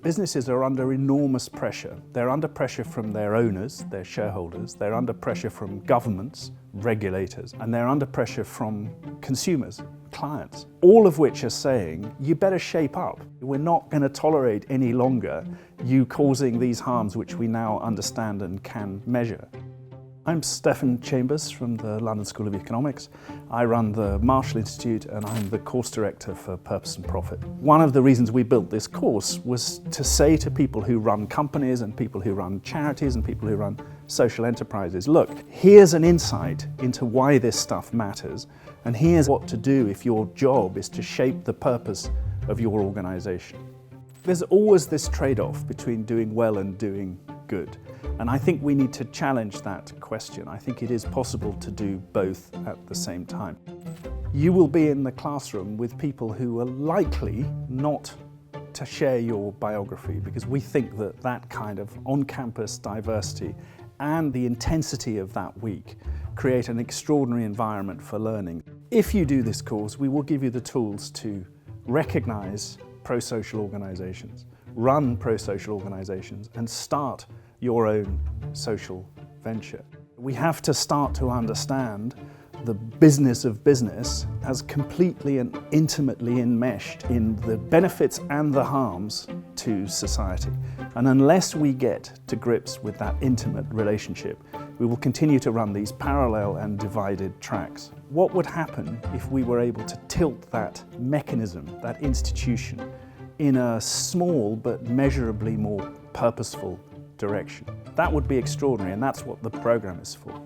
Businesses are under enormous pressure. They're under pressure from their owners, their shareholders, they're under pressure from governments, regulators, and they're under pressure from consumers, clients, all of which are saying, you better shape up. We're not going to tolerate any longer you causing these harms which we now understand and can measure. I'm Stephan Chambers from the London School of Economics. I run the Marshall Institute and I'm the course director for Purpose and Profit. One of the reasons we built this course was to say to people who run companies and people who run charities and people who run social enterprises, look, here's an insight into why this stuff matters, and here's what to do if your job is to shape the purpose of your organization. There's always this trade-off between doing well and doing good. And I think we need to challenge that question. I think it is possible to do both at the same time. You will be in the classroom with people who are likely not to share your biography, because we think that that kind of on-campus diversity and the intensity of that week create an extraordinary environment for learning. If you do this course, we will give you the tools to recognize pro-social organizations, run pro-social organizations, and start your own social venture. We have to start to understand the business of business as completely and intimately enmeshed in the benefits and the harms to society. And unless we get to grips with that intimate relationship, we will continue to run these parallel and divided tracks. What would happen if we were able to tilt that mechanism, that institution, in a small but measurably more purposeful direction? That would be extraordinary, and that's what the program is for.